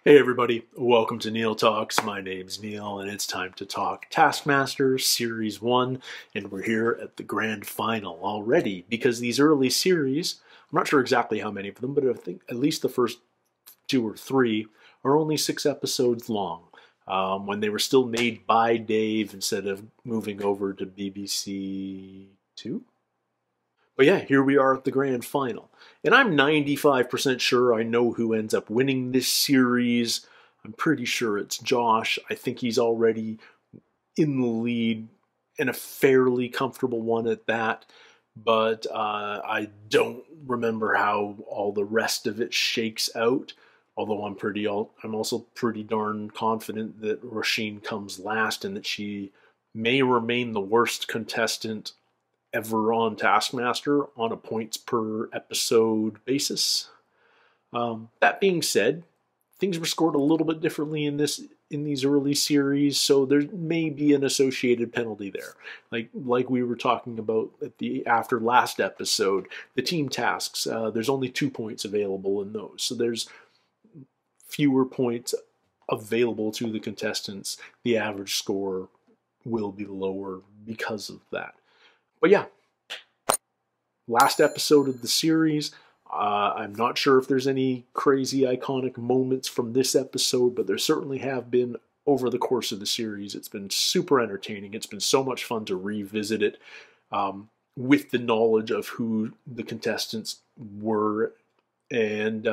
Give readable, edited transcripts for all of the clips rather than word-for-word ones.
Hey everybody, welcome to Neil Talks. My name's Neil and it's time to talk Taskmaster Series 1, and we're here at the grand final already because these early series, I'm not sure exactly how many of them, but I think at least the first 2 or 3 are only 6 episodes long. When they were still made by Dave instead of moving over to BBC 2? But yeah, here we are at the grand final. And I'm 95% sure I know who ends up winning this series. I'm pretty sure it's Josh. I think he's already in the lead, and a fairly comfortable one at that. But I don't remember how all the rest of it shakes out. Although I'm also pretty darn confident that Roisin comes last and that she may remain the worst contestant ever on Taskmaster on a points per episode basis. That being said, things were scored a little bit differently in these early series, so there may be an associated penalty there. Like we were talking about after last episode, the team tasks. There's only 2 points available in those, so there's fewer points available to the contestants. The average score will be lower because of that. But yeah, last episode of the series. I'm not sure if there's any crazy iconic moments from this episode, but there certainly have been over the course of the series. It's been super entertaining. It's been so much fun to revisit it with the knowledge of who the contestants were. And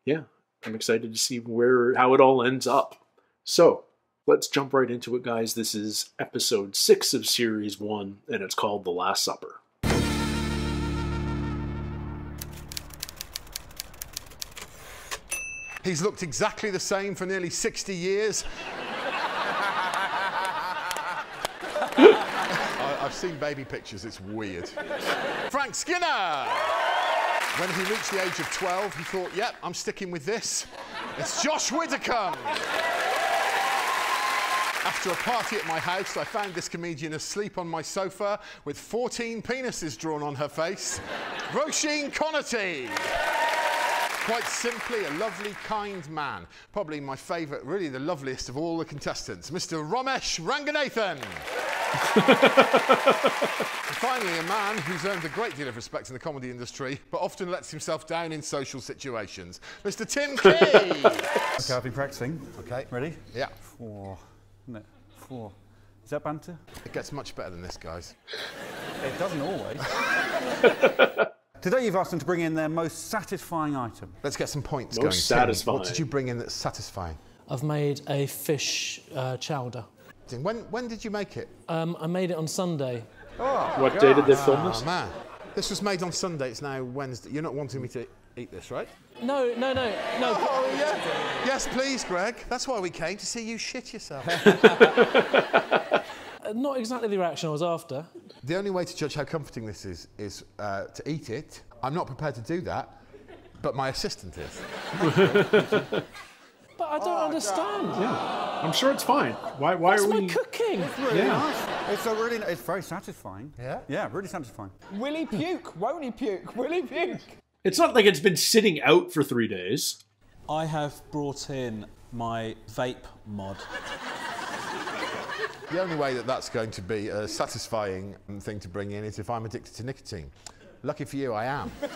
yeah, I'm excited to see how it all ends up. So let's jump right into it, guys. This is episode 6 of Series 1, and it's called The Last Supper. He's looked exactly the same for nearly 60 years. I've seen baby pictures, it's weird. Frank Skinner! When he reached the age of 12, he thought, yep, I'm sticking with this. It's Josh Widdicombe! After a party at my house, I found this comedian asleep on my sofa with 14 penises drawn on her face. Roisin Conaty! Quite simply, a lovely, kind man. Probably my favourite, really the loveliest of all the contestants, Mr. Romesh Ranganathan. And finally, a man who's earned a great deal of respect in the comedy industry, but often lets himself down in social situations, Mr. Tim Key. OK, I've been practising. OK. Ready? Yeah. 4. Isn't it? 4. Is that banter? It gets much better than this, guys. It doesn't always. Today you've asked them to bring in their most satisfying item. Let's get some points going. Most satisfying. What did you bring in that's satisfying? I've made a fish chowder. When did you make it? I made it on Sunday. Oh, what day did they film this? Oh, man. This was made on Sunday. It's now Wednesday. You're not wanting me to eat this, right? No. Oh, yeah. Yes, please, Greg. That's why we came, to see you shit yourself. Not exactly the reaction I was after. The only way to judge how comforting this is to eat it. I'm not prepared to do that, but my assistant is. But I don't understand. Yeah, I'm sure it's fine. Why That's are we? my cooking. It's really nice. It's very satisfying. Yeah? Yeah, really satisfying. Will he puke? Won't he puke? Will he puke? It's not like it's been sitting out for 3 days. I have brought in my vape mod. The only way that that's going to be a satisfying thing to bring in is if I'm addicted to nicotine. Lucky for you, I am. Do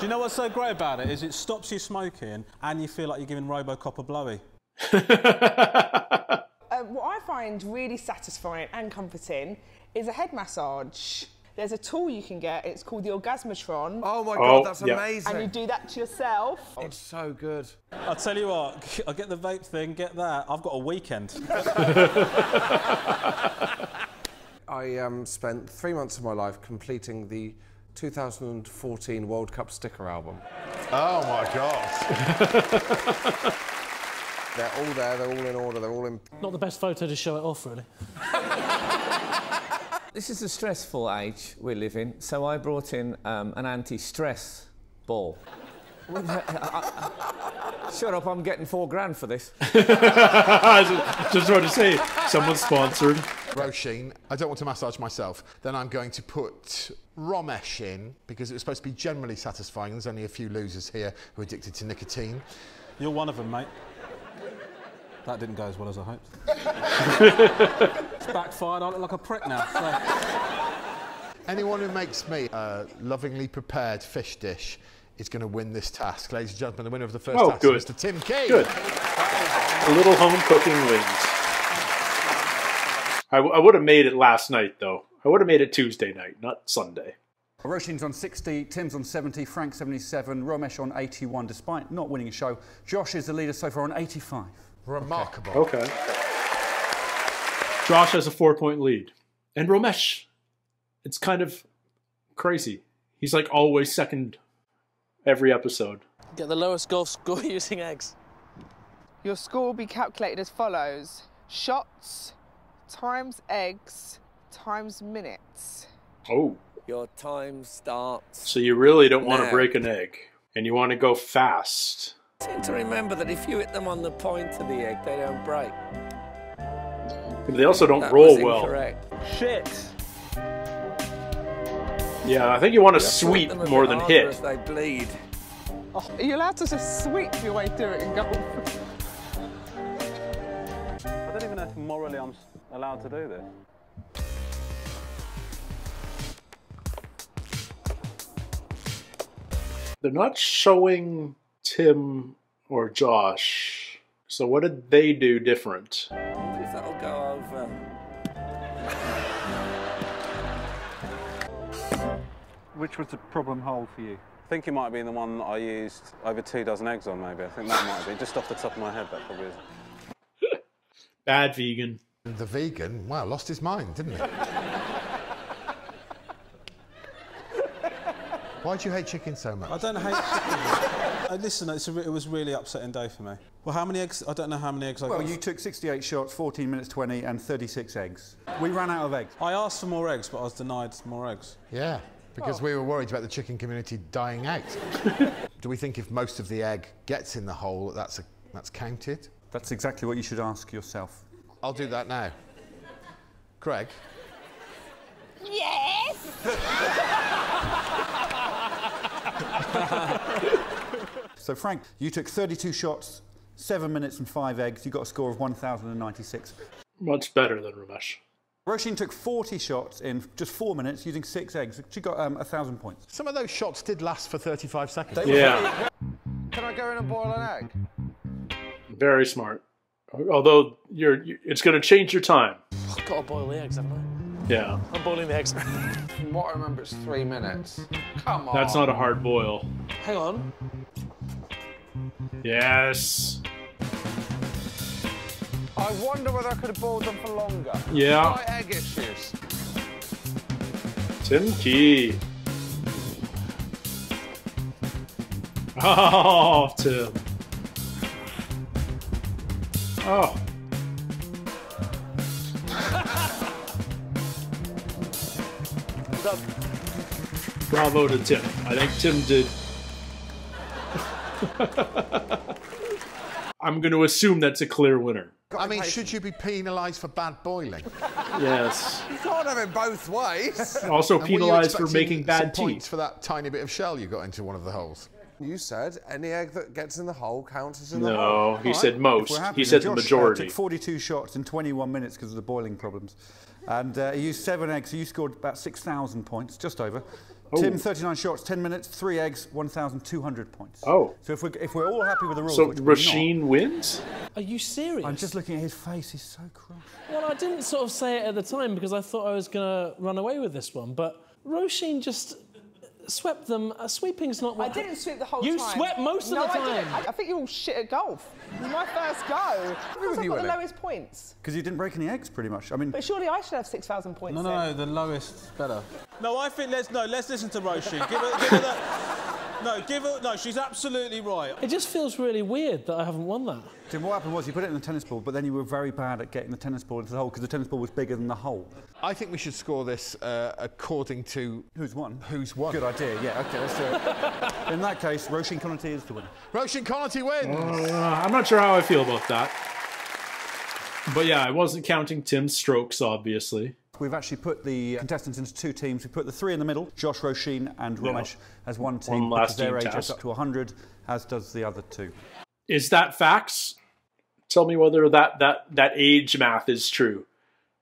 you know what's so great about it? Is it stops you smoking and you feel like you're giving Robocop a blowy. What I find really satisfying and comforting is a head massage. There's a tool you can get, it's called the Orgasmatron. Oh my God, that's yeah. amazing. And you do that to yourself. It's so good. I'll tell you what, I'll get the vape thing, get that. I've got a weekend. I spent 3 months of my life completing the 2014 World Cup sticker album. Oh my God. They're all there, they're all in order, they're all in... Not the best photo to show it off, really. This is a stressful age we live in, so I brought in an anti-stress ball. Shut up, I'm getting $4 for this. Just wanted to say, someone sponsored. Roisin, I don't want to massage myself. Then I'm going to put Romesh in, because it was supposed to be generally satisfying. There's only a few losers here who are addicted to nicotine. You're one of them, mate. That didn't go as well as I hoped. It's backfired. I look like a prick now. So. Anyone who makes me a lovingly prepared fish dish is going to win this task. Ladies and gentlemen, the winner of the first task is Mr. Tim Key. Good. A little home cooking wins. I would have made it last night, though. I would have made it Tuesday night, not Sunday. Roisin's on 60, Tim's on 70, Frank 77, Romesh on 81, despite not winning a show. Josh is the leader so far on 85. Remarkable. Okay. Josh has a 4-point lead. And Romesh, it's kind of crazy. He's like always second every episode. Get the lowest golf score using eggs. Your score will be calculated as follows. Shots times eggs times minutes. Oh. Your time starts. So you really don't want to now. break an egg. And you want to go fast. Seem to remember that if you hit them on the point of the egg, they don't break. But they also don't That roll was well. incorrect. Shit. Yeah, I think you want to You have to sweep them a more bit than harder hit. as they bleed. Are you allowed to just sweep your way through it and go? I don't even know if morally I'm allowed to do this. They're not showing Tim or Josh. So what did they do different? I wonder if that'll go over. Which was the problem hole for you? I think it might have been the one that I used over 2 dozen eggs on, maybe. I think that might have been. Just off the top of my head, that probably is. Bad vegan. The vegan, wow, lost his mind, didn't he? Why do you hate chicken so much? I don't hate chicken. Listen, it was a really upsetting day for me. Well, how many eggs? I don't know how many eggs I got. Well, you took 68 shots, 14 minutes 20, and 36 eggs. We ran out of eggs. I asked for more eggs, but I was denied more eggs. Yeah, because we were worried about the chicken community dying out. Do we think if most of the egg gets in the hole, that's counted? That's exactly what you should ask yourself. I'll do that now. Craig? Yes! So, Frank, you took 32 shots, 7 minutes and 5 eggs. You got a score of 1,096. Much better than Romesh. Roisin took 40 shots in just 4 minutes using 6 eggs. She got 1,000 points. Some of those shots did last for 35 seconds. Yeah. Can I go in and boil an egg? Very smart. Although it's going to change your time. I've got to boil the eggs, haven't I? Yeah. I'm boiling the eggs. From what I remember, it's 3 minutes. Come on. That's not a hard boil. Hang on. Yes. I wonder whether I could have boiled them for longer. Yeah. My egg issues. Tim Key. Oh, Tim. Oh. Bravo to Tim. I think Tim did. I'm going to assume that's a clear winner. I mean, should you be penalised for bad boiling? Yes. You can't have it both ways. Also And were you penalised for expecting making bad some points tea. for that tiny bit of shell you got into one of the holes? You said any egg that gets in the hole counts as in the hole. No, he said If most. we're happy, He said then the Josh, majority. took 42 shots in 21 minutes because of the boiling problems. And he used 7 eggs, so you scored about 6,000 points, just over. Oh. Tim, 39 shots, 10 minutes, 3 eggs, 1,200 points. Oh. So if we're all happy with the rules, So which we're not, Roisin wins? Are you serious? I'm just looking at his face, he's so cross. Well, I didn't sort of say it at the time because I thought I was going to run away with this one, but Roisin just swept them. Sweeping's not what... I didn't sweep the whole You time. swept most of no, the time. I didn't. I think you're all shit at golf. It was my first go. Because I you, got the Willie. lowest points. Because you didn't break any eggs, pretty much. I mean, But surely I should have 6,000 points then. No, the lowest better. No, I think let's listen to Roisin. Give her that. No, she's absolutely right. It just feels really weird that I haven't won that. Tim, what happened was you put it in the tennis ball, but then you were very bad at getting the tennis ball into the hole because the tennis ball was bigger than the hole. I think we should score this according to... Who's won? Who's won. Good idea, yeah, OK, let's do it. In that case, Roisin Conaty is the winner. Roisin Conaty wins! I'm not sure how I feel about that. But yeah, I wasn't counting Tim's strokes, obviously. We've actually put the contestants into 2 teams. We put the 3 in the middle, Josh, Roisin and Romesh, as one team One last because their team age is task. up to 100, as does the other 2. Is that facts? Tell me whether that age math is true.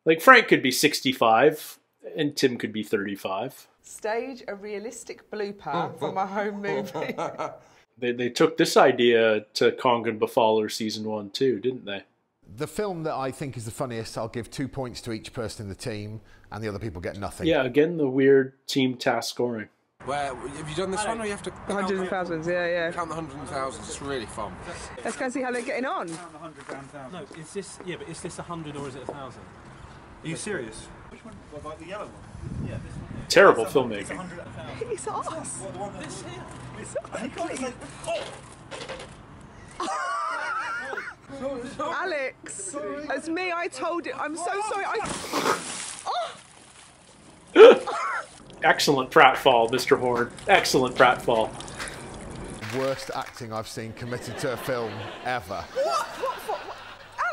Like, Frank could be 65 and Tim could be 35. Stage a realistic blooper from a home movie. They took this idea to Kong and Befaller season 1 too, didn't they? The film that I think is the funniest, I'll give 2 points to each person in the team, and the other people get nothing. Yeah, again, the weird team task scoring. Where have you done this one, or you have to Hundreds of thousands, yeah. count the hundreds and thousands? It's really fun. Let's go see how they're getting on. No, is this, yeah, but is this 100 or is it 1,000? Are you serious? Which one? What about the yellow one? Yeah, this one. Yeah. Terrible filmmaking. It's us. What, the one this here? Alex, it's me. I told it. I'm so sorry. Excellent pratfall, Mr. Horne. Excellent pratfall. Worst acting I've seen committed to a film ever. What?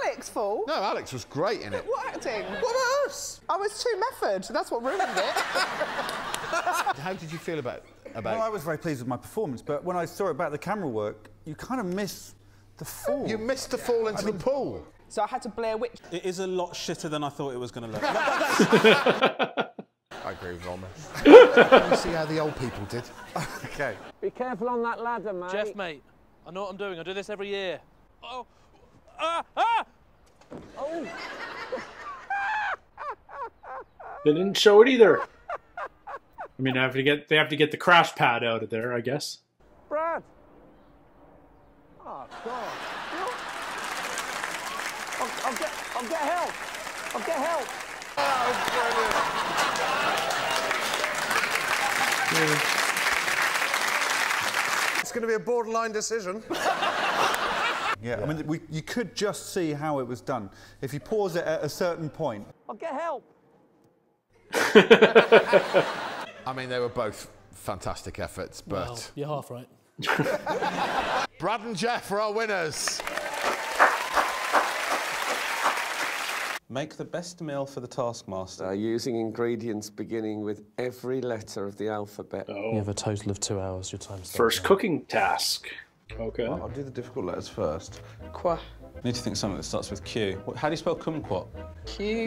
Alex, fool? No, Alex was great in it. What acting? What about us? I was too method. That's what ruined it. How did you feel about? Well, I was very pleased with my performance, but when I saw it about the camera work, you kind of miss the fall. You missed the fall into the pool. So I had to Blair Witch. It is a lot shitter than I thought it was going to look. I agree with Romesh. Let me see how the old people did. Okay. Be careful on that ladder, mate. Jeff, mate, I know what I'm doing. I do this every year. Oh. Oh. They didn't show it either. I mean, they have to get the crash pad out of there, I guess. Brad. Oh, God. I'll get help. I'll get help. It's going to be a borderline decision. Yeah, I mean, you could just see how it was done. If you pause it at a certain point. I'll get help. I mean, they were both fantastic efforts, but... Well, you're half right. Brad and Jeff are our winners. Make the best meal for the Taskmaster. Using ingredients beginning with every letter of the alphabet. You have a total of 2 hours. Your time's First cooking task. Okay. I'll do the difficult letters first. Qua. Need to think something that starts with Q. How do you spell kumquat?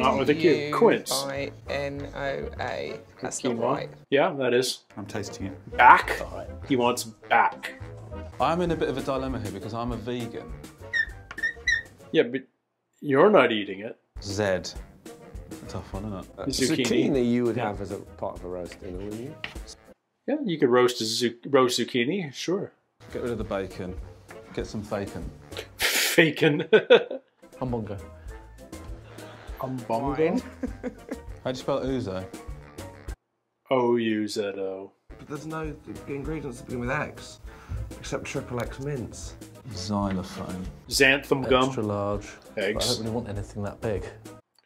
Not with a Q. Quince. Quinoa. That's not Quinoa. right. Yeah, that is. I'm tasting it. Back. He wants back. I'm in a bit of a dilemma here because I'm a vegan. Yeah, but you're not eating it. Z. A tough one, isn't it? Zucchini. You would have as a part of a roast dinner, wouldn't you? Yeah, you could roast roast zucchini, sure. Get rid of the bacon. Get some bacon. Bacon. Humbongo. Humbongo? How do you spell ouzo? O-U-Z-O. But there's no ingredients that begin with X, except triple X mince. Xylophone. Xanthan gum. Extra large. Eggs. But I don't really want anything that big.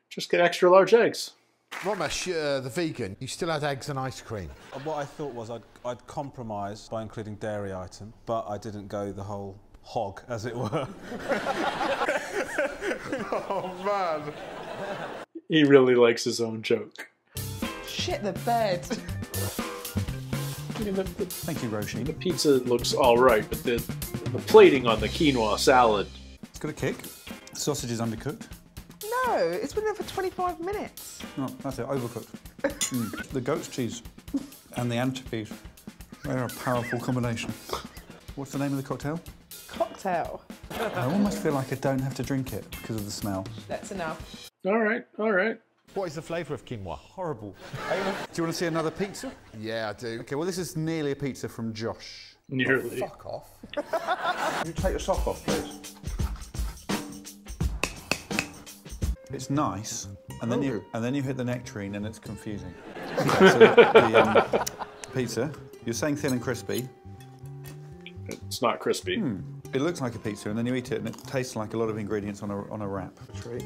Just get extra large eggs. Romesh, the vegan, you still had eggs and ice cream. What I thought was I'd compromise by including dairy item, but I didn't go the whole hog, as it were. Oh, man. He really likes his own joke. Shit the bed. I mean, Thank you, Roisin. the pizza looks all right, but the plating on the quinoa salad. It's got a kick. Sausage is undercooked. No, it's been there for 25 minutes. No, that's it, overcooked. The goat's cheese and the anchovies, they're a powerful combination. What's the name of the cocktail? Cocktail. I almost feel like I don't have to drink it because of the smell. That's enough. All right, all right. What is the flavour of quinoa? Horrible. Do you want to see another pizza? Yeah, I do. Okay, well, this is nearly a pizza from Josh. Nearly. Fuck off. Could you take your sock off, please? It's nice, and then you hit the nectarine and it's confusing. Okay, so the pizza, you're saying thin and crispy. It's not crispy. It looks like a pizza, and then you eat it, and it tastes like a lot of ingredients on a wrap. Treat.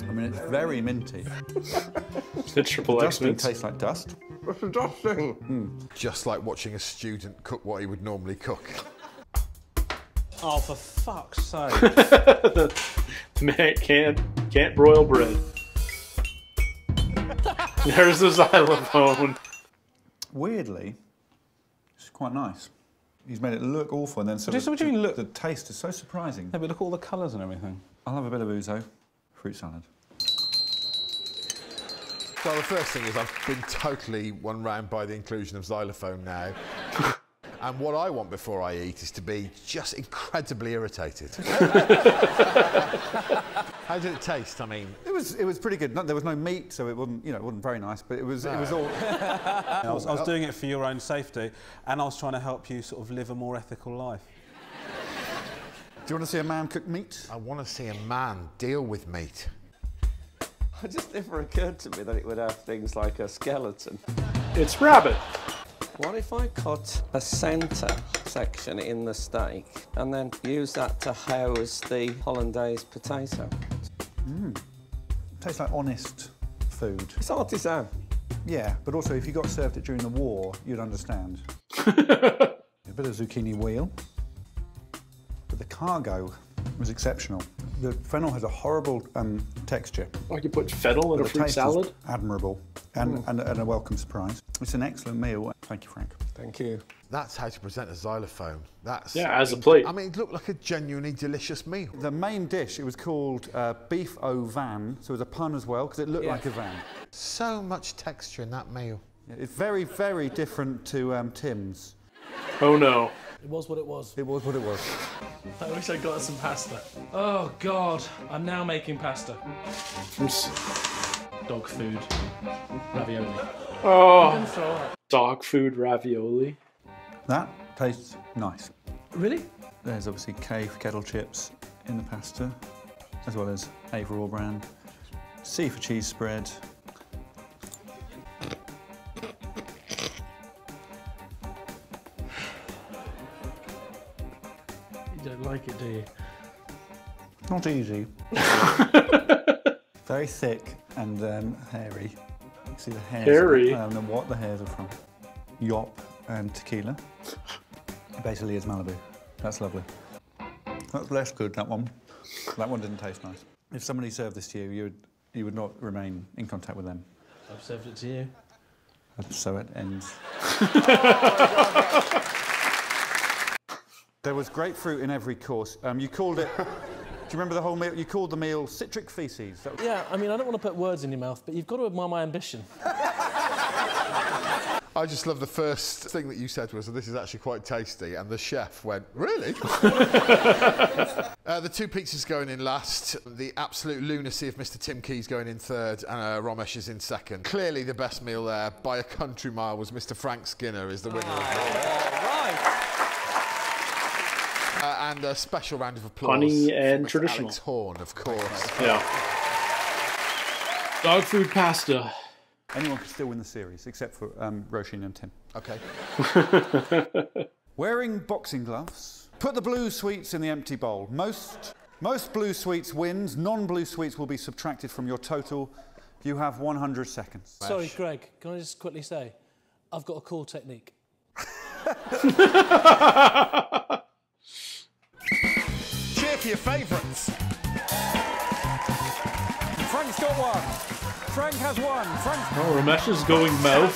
I mean, it's very minty. The triple X Dusting mince. tastes like dust. What's the dusting? Just like watching a student cook what he would normally cook. Oh, for fuck's sake. Man can't broil bread. There's the xylophone. Weirdly, it's quite nice. He's made it look awful, and then What do you mean look? the taste is so surprising. Yeah, but look at all the colours and everything. I'll have a bit of ouzo, fruit salad. So the first thing is I've been totally won round by the inclusion of xylophone now. And what I want before I eat is to be just incredibly irritated. How did it taste? I mean, It was pretty good. There was no meat, so it wasn't, you know, it wasn't very nice, but it was all. I was doing it for your own safety, and I was trying to help you sort of live a more ethical life. Do you want to see a man cook meat? I want to see a man deal with meat. It just never occurred to me that it would have things like a skeleton. It's rabbit. What if I cut a centre section in the steak and then use that to house the hollandaise potato? Tastes like honest food. It's artisan. Yeah, but also if you got served it during the war, you'd understand. A bit of zucchini wheel. But the cargo was exceptional. The fennel has a horrible texture. Like you put fennel in a The fruit taste salad? is admirable and a welcome surprise. It's an excellent meal. Thank you, Frank. Thank you. That's how to present a xylophone. That's Yeah, as a plate. I mean, it looked like a genuinely delicious meal. The main dish, it was called beef au van, so it was a pun as well, because it looked like a van. So much texture in that meal. It's very, very different to Tim's. Oh no. It was what it was. It was what it was. I wish I got some pasta. Oh, God. I'm now making pasta. Dog food. Ravioli. Oh, dog food ravioli. That tastes nice. Really? There's obviously K for kettle chips in the pasta, as well as A for all brand, C for cheese spread. You don't like it, do you? Not easy. Very thick and hairy. You can see the hairs. Hairy? I don't know what the hairs are from. Yop and tequila. Basically, it's Malibu. That's lovely. That's less good, that one. That one didn't taste nice. If somebody served this to you, you would not remain in contact with them. I've served it to you. So it ends. There was grapefruit in every course. You called it... Do you remember the whole meal? You called the meal citric feces. Yeah, I mean, I don't want to put words in your mouth, but you've got to admire my ambition. I just love the first thing that you said was, this is actually quite tasty, and the chef went, really? The two pizzas going in last, the absolute lunacy of Mr. Tim Key's going in third, and Romesh is in second. Clearly the best meal there, by a country mile, was Mr. Frank Skinner is the winner of the and a special round of applause. Funny and for Mr. traditional. Alex Horne, of course. Yeah. Dog food pasta. Anyone could still win the series, except for Roisin and Tim. Okay. Wearing boxing gloves. Put the blue sweets in the empty bowl. Most blue sweets wins. Non-blue sweets will be subtracted from your total. You have 100 seconds. Sorry, Greg, can I just quickly say, I've got a cool technique. Cheer for your favourites. Frank's got one. Frank has one. Oh, Romesh is going mouth.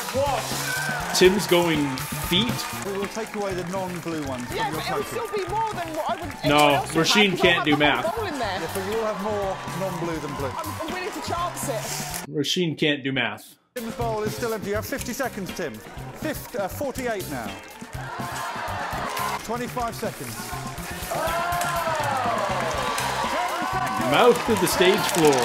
Tim's going feet. We will take away the non-blue ones Yeah, from your but it would total. still be more than what I would. No, anyone else would have, Roisin because can't I'll do have the whole math. bowl in there. Yeah, but you'll have more non-blue than blue. I'm willing to chance it. Roisin can't do math. Tim's bowl is still empty. You have 50 seconds, Tim. 48 now. 25 seconds. 10 seconds. Mouth to the stage floor.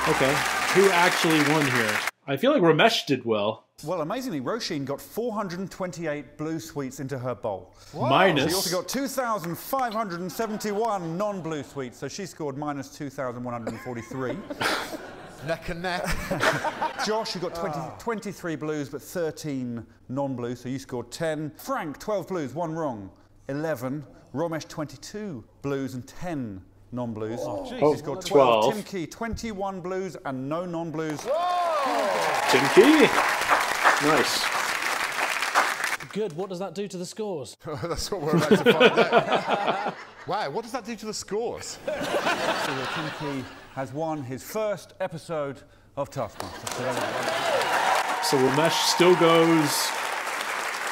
Okay, who actually won here? I feel like Romesh did well. Well, amazingly, Roisin got 428 blue sweets into her bowl. Minus. She also got 2,571 non-blue sweets, so she scored minus 2,143. Neck and neck. Josh, you got 23 blues, but 13 non-blue, so you scored 10. Frank, 12 blues, 1 wrong, 11. Romesh, 22 blues and 10 non-blues. Oh, He scored 12. Tim Key, 21 blues and no non-blues. Tim Key. Nice. Good, what does that do to the scores? That's what we're about to find out. Wow, what does that do to the scores? So Tim Key has won his first episode of Taskmaster. So Romesh still goes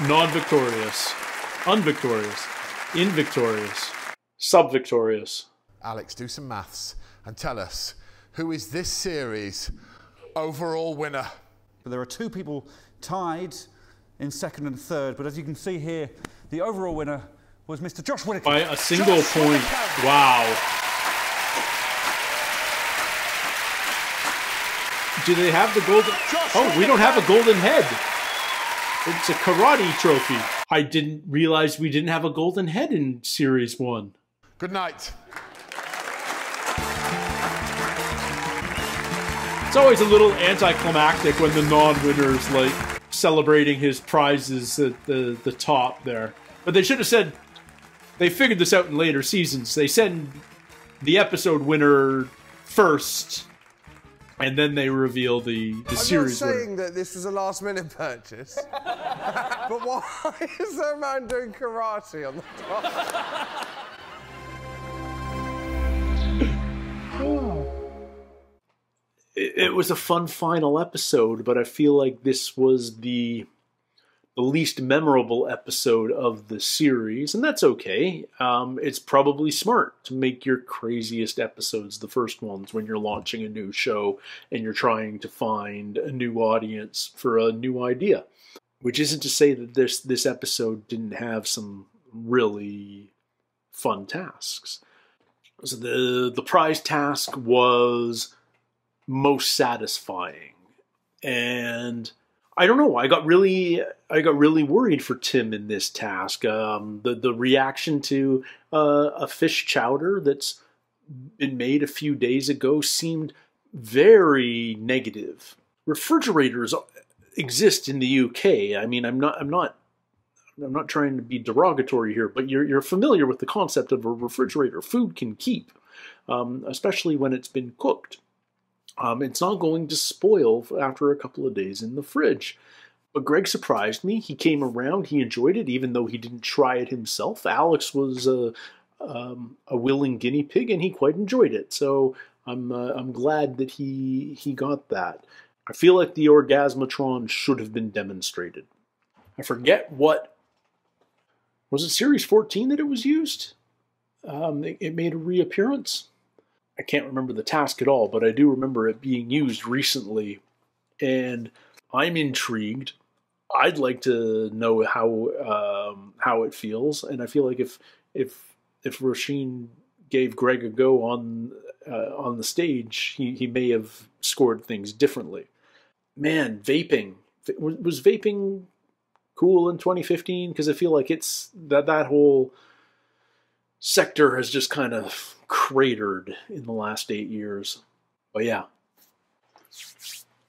non-victorious, unvictorious, invictorious, sub-victorious. Alex, do some maths and tell us, who is this series' overall winner? But there are two people tied in second and third, but as you can see here, the overall winner was Mr. Josh Widdicombe. By a single point. Wow. Do they have the golden... Oh, we don't have a golden head. It's a karate trophy. I didn't realize we didn't have a golden head in Series 1. Good night. It's always a little anticlimactic when the non-winner's like celebrating his prizes at the top there. But they should have said, they figured this out in later seasons. They send the episode winner first, and then they reveal the series winner. I'm not saying that this was a last-minute purchase, but why is there a man doing karate on the top? It was a fun final episode, but I feel like this was the least memorable episode of the series, and that's okay. It's probably smart to make your craziest episodes the first ones when you're launching a new show and you're trying to find a new audience for a new idea. Which isn't to say that this episode didn't have some really fun tasks. So the prize task was most satisfying, and I don't know, I got really worried for Tim in this task. The reaction to a fish chowder that's been made a few days ago seemed very negative. Refrigerators exist in the UK. I mean, I'm not trying to be derogatory here, but you're familiar with the concept of a refrigerator. Food can keep, especially when it's been cooked. It's not going to spoil after a couple of days in the fridge. But Greg surprised me. He came around. He enjoyed it, even though he didn't try it himself. Alex was a willing guinea pig, and he quite enjoyed it. So I'm glad that he got that. I feel like the Orgasmatron should have been demonstrated. I forget what... Was it Series 14 that it was used? It made a reappearance? I can't remember the task at all, but I do remember it being used recently, and I'm intrigued. I'd like to know how it feels, and I feel like if Roisin gave Greg a go on the stage, he may have scored things differently. Man, vaping. Was vaping cool in 2015? Because I feel like it's that whole sector has just kind of cratered in the last 8 years. But yeah,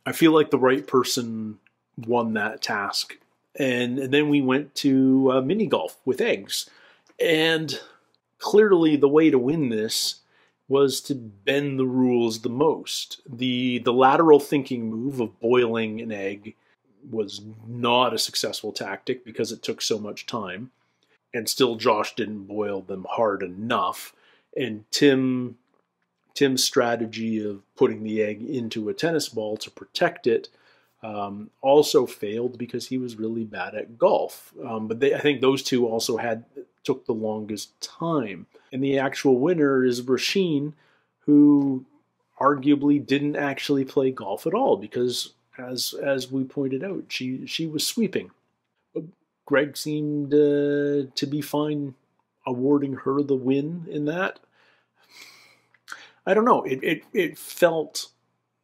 I feel like the right person won that task. And then we went to mini golf with eggs. And clearly the way to win this was to bend the rules the most. The lateral thinking move of boiling an egg was not a successful tactic because it took so much time. And still Josh didn't boil them hard enough. And Tim's strategy of putting the egg into a tennis ball to protect it also failed because he was really bad at golf. But I think those two also took the longest time. And the actual winner is Roisin, who arguably didn't actually play golf at all because, as we pointed out, she was sweeping. But Greg seemed to be fine awarding her the win in that. I don't know. It felt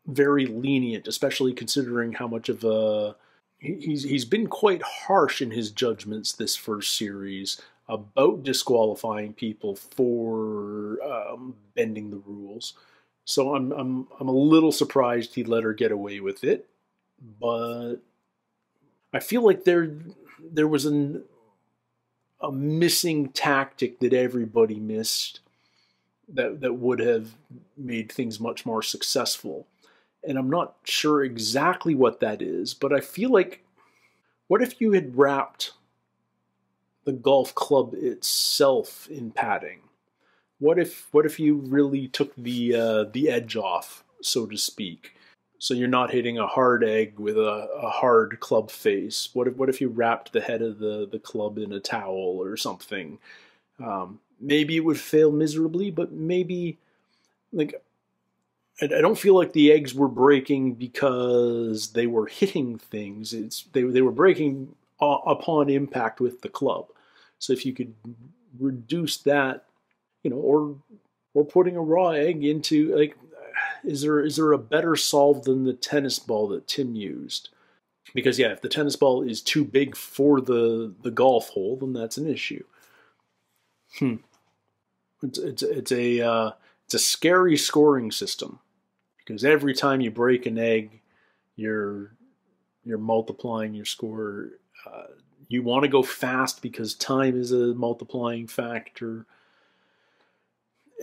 very lenient, especially considering how much of a... He's been quite harsh in his judgments this first series about disqualifying people for bending the rules. So I'm a little surprised he let her get away with it, but I feel like there was a missing tactic that everybody missed that would have made things much more successful. And I'm not sure exactly what that is, but I feel like, what if you had wrapped the golf club itself in padding? What if you really took the edge off, so to speak? So you're not hitting a hard egg with a hard club face. What if you wrapped the head of the club in a towel or something? Maybe it would fail miserably, but maybe, like, I don't feel like the eggs were breaking because they were hitting things. They were breaking upon impact with the club. So if you could reduce that, or putting a raw egg into, like, is there a better solve than the tennis ball that Tim used? Because if the tennis ball is too big for the golf hole, then that's an issue. It's a scary scoring system, because every time you break an egg, you're multiplying your score. You want to go fast because time is a multiplying factor,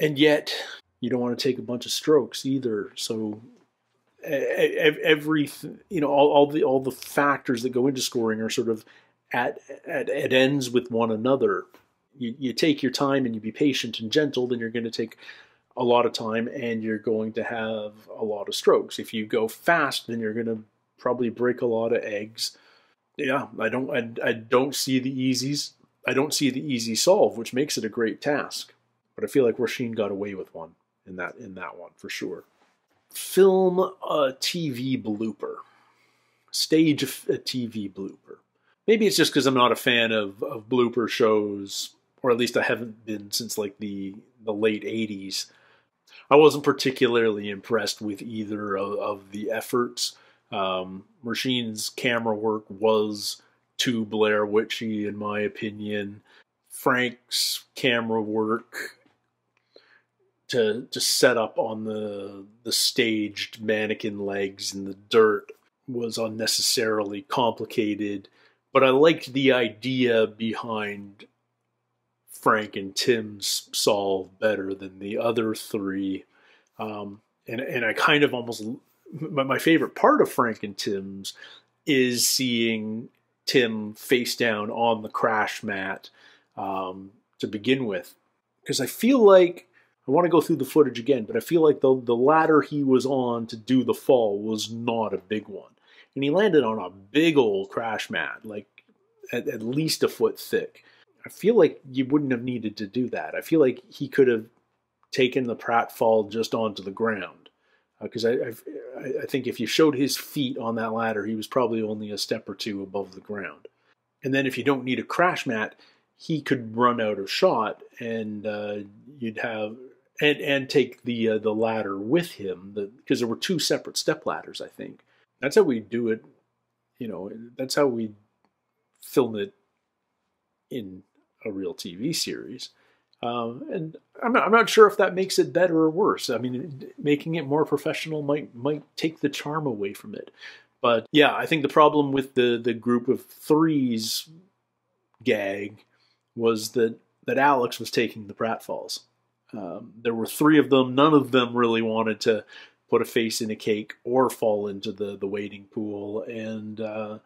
and yet you don't want to take a bunch of strokes either. So all the factors that go into scoring are sort of at ends with one another. You take your time and you be patient and gentle, then you're going to take a lot of time and you're going to have a lot of strokes. If you go fast, then you're going to probably break a lot of eggs. Yeah, I don't see the easies. I don't see the easy solve, which makes it a great task. But I feel like Roisin got away with one in that one for sure. Film a TV blooper. Stage a TV blooper. Maybe it's just because I'm not a fan of blooper shows, or at least I haven't been since like the late 80s. I wasn't particularly impressed with either of the efforts. Roisin's camera work was too Blair Witchy, in my opinion. Frank's camera work to set up on the staged mannequin legs in the dirt was unnecessarily complicated. But I liked the idea behind Frank and Tim's solve better than the other three. And I kind of almost... My favorite part of Frank and Tim's is seeing Tim face down on the crash mat to begin with. Because I feel like... I want to go through the footage again, but I feel like the ladder he was on to do the fall was not a big one. And he landed on a big old crash mat, like at least a foot thick. I feel like you wouldn't have needed to do that. I feel like he could have taken the pratfall just onto the ground. Because I think if you showed his feet on that ladder, he was probably only a step or two above the ground. And then if you don't need a crash mat, he could run out of shot, and you'd have... And take the ladder with him, because there were two separate step ladders, I think. That's how we do it, that's how we film it in a real TV series. And I'm not sure if that makes it better or worse. I mean, making it more professional might take the charm away from it. But yeah, I think the problem with the group of threes gag was that Alex was taking the pratfalls. There were three of them. None of them really wanted to put a face in a cake or fall into the wading pool. And I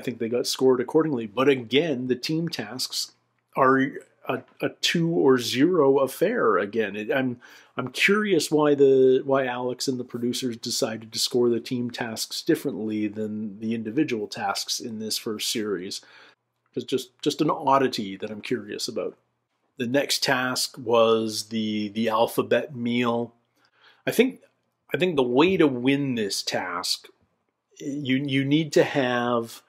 think they got scored accordingly. But again, the team tasks are a 2 or 0 affair again. I'm curious why Alex and the producers decided to score the team tasks differently than the individual tasks in this first series. It's just an oddity that I'm curious about. The next task was the alphabet meal. I think the way to win this task, you need to have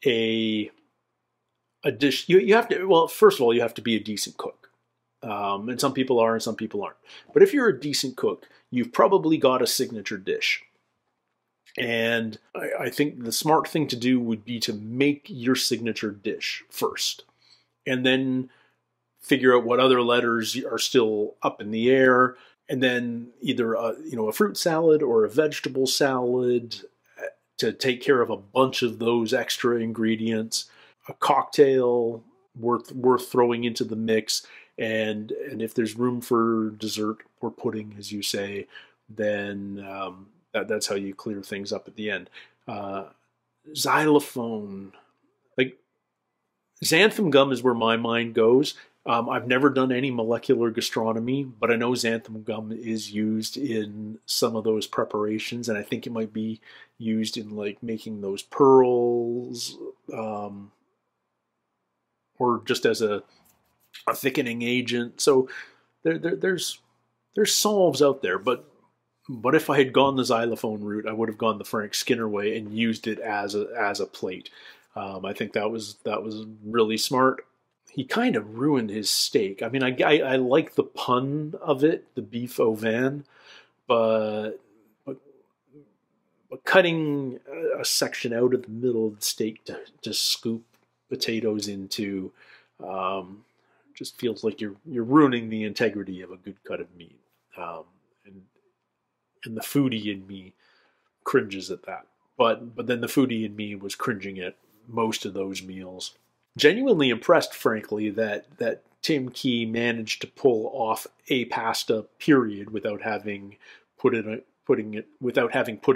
a dish. You have to, well, first of all, you have to be a decent cook. And some people are and some people aren't. But if you're a decent cook, you've probably got a signature dish. And I think the smart thing to do would be to make your signature dish first. And then figure out what other letters are still up in the air, and then either a fruit salad or a vegetable salad to take care of a bunch of those extra ingredients, a cocktail worth throwing into the mix, and if there's room for dessert or pudding, as you say, then that's how you clear things up at the end. Xylophone. Like, xanthan gum is where my mind goes, I've never done any molecular gastronomy, but I know xanthan gum is used in some of those preparations, and I think it might be used in like making those pearls, or just as a thickening agent. So there's solves out there, but if I had gone the xylophone route, I would have gone the Frank Skinner way and used it as a plate. I think that was really smart. He kind of ruined his steak. I mean, I like the pun of it, the beef au vin, but cutting a section out of the middle of the steak to scoop potatoes into just feels like you're ruining the integrity of a good cut of meat. And the foodie in me cringes at that. But then the foodie in me was cringing at most of those meals. Genuinely impressed, frankly, that Tim Key managed to pull off a pasta period without having put it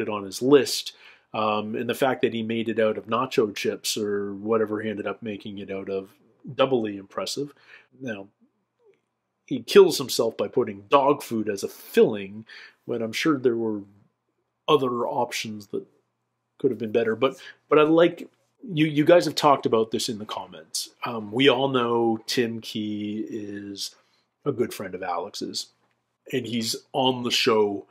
on his list, and the fact that he made it out of nacho chips or whatever he ended up making it out of, doubly impressive. Now, he kills himself by putting dog food as a filling, when I'm sure there were other options that could have been better. But I like. You guys have talked about this in the comments. We all know Tim Key is a good friend of Alex's, and he's on the show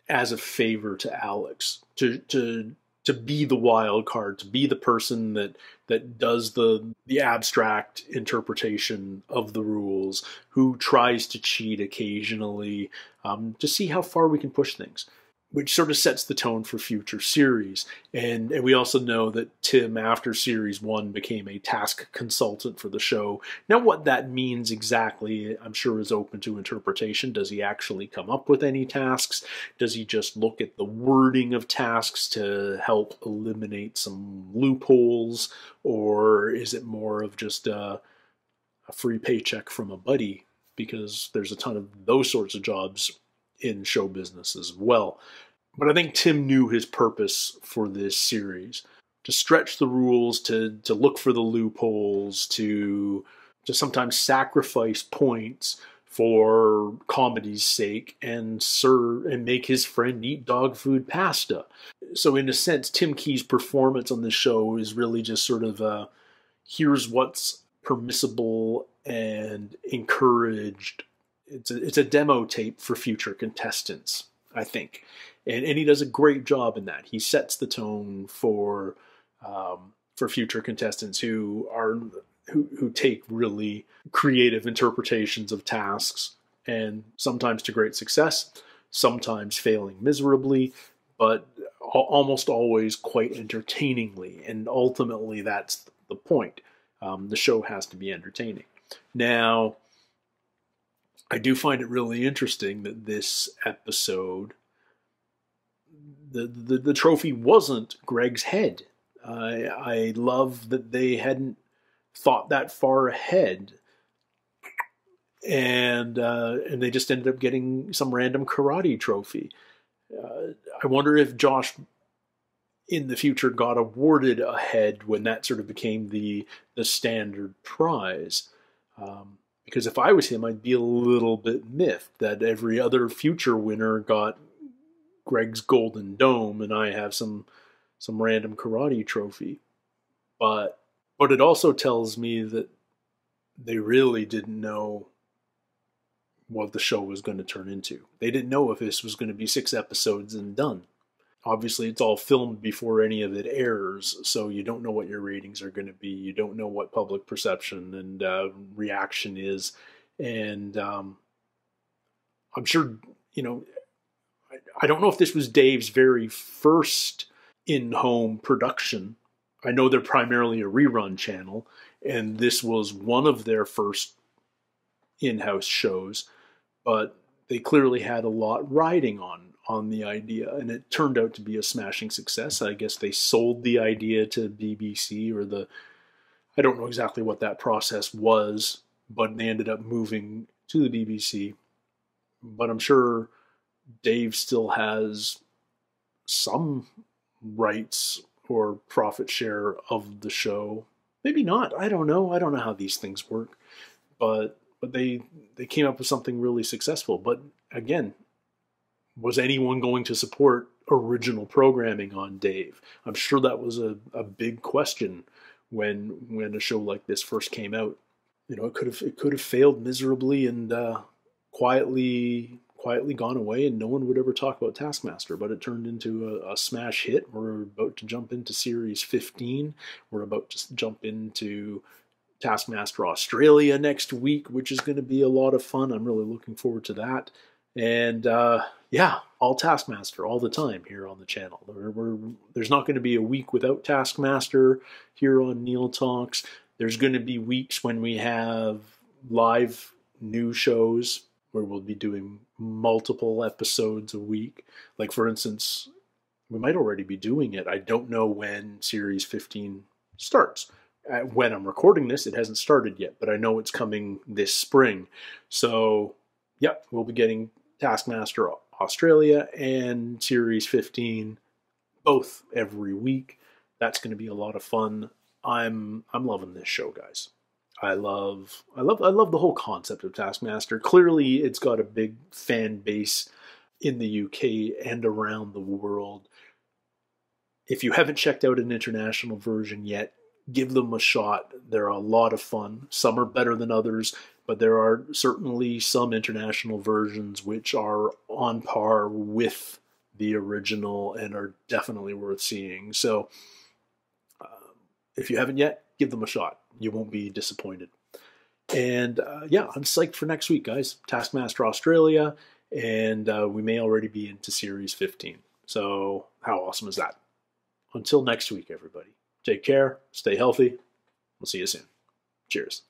as a favor to Alex to be the wild card, to be the person that does the abstract interpretation of the rules, who tries to cheat occasionally, to see how far we can push things, which sort of sets the tone for future series. And we also know that Tim, after Series 1, became a task consultant for the show. Now, what that means exactly, I'm sure, is open to interpretation. Does he actually come up with any tasks? Does he just look at the wording of tasks to help eliminate some loopholes? Or is it more of just a free paycheck from a buddy? Because there's a ton of those sorts of jobs in show business as well. But I think Tim knew his purpose for this series, to stretch the rules, to look for the loopholes, to sometimes sacrifice points for comedy's sake and make his friend eat dog food pasta. So in a sense, Tim Key's performance on this show is really just sort of here's what's permissible and encouraged. It's a demo tape for future contestants, I think, and he does a great job in that. He sets the tone for future contestants who take really creative interpretations of tasks, and sometimes to great success, sometimes failing miserably, but almost always quite entertainingly. And ultimately, that's the point. The show has to be entertaining. Now, I do find it really interesting that this episode, the trophy wasn't Greg's head. I love that they hadn't thought that far ahead, and they just ended up getting some random karate trophy. I wonder if Josh in the future got awarded a head when that sort of became the standard prize. Because if I was him, I'd be a little bit miffed that every other future winner got Greg's Golden Dome and I have some random karate trophy. But it also tells me that they really didn't know what the show was going to turn into. They didn't know if this was going to be 6 episodes and done. Obviously, it's all filmed before any of it airs, so you don't know what your ratings are going to be. You don't know what public perception and reaction is. And I'm sure, I don't know if this was Dave's very first in-home production. I know they're primarily a rerun channel, and this was one of their first in-house shows, but they clearly had a lot riding on the idea, and it turned out to be a smashing success. I guess they sold the idea to BBC, or I don't know exactly what that process was, but they ended up moving to the BBC. But I'm sure Dave still has some rights or profit share of the show. Maybe not. I don't know. I don't know how these things work. but they came up with something really successful. But again, was anyone going to support original programming on Dave? I'm sure that was a big question when a show like this first came out. You know, it could have failed miserably and quietly gone away, and no one would ever talk about Taskmaster. But it turned into a smash hit. We're about to jump into Series 15. We're about to jump into Taskmaster Australia next week, which is going to be a lot of fun. I'm really looking forward to that. And yeah, all Taskmaster all the time here on the channel. There's not going to be a week without Taskmaster here on Neil Talks. There's going to be weeks when we have live new shows where we'll be doing multiple episodes a week. Like, for instance, we might already be doing it. I don't know when Series 15 starts. When I'm recording this, it hasn't started yet, but I know it's coming this spring. So, yeah, we'll be getting Taskmaster Australia and Series 15 both every week. That's going to be a lot of fun. I'm loving this show, guys. I love the whole concept of Taskmaster. Clearly, it's got a big fan base in the UK and around the world. If you haven't checked out an international version yet, give them a shot. They're a lot of fun. Some are better than others, but there are certainly some international versions which are on par with the original and are definitely worth seeing. So if you haven't yet, give them a shot. You won't be disappointed. And yeah, I'm psyched for next week, guys. Taskmaster Australia, and we may already be into Series 15. So how awesome is that? Until next week, everybody. Take care. Stay healthy. We'll see you soon. Cheers.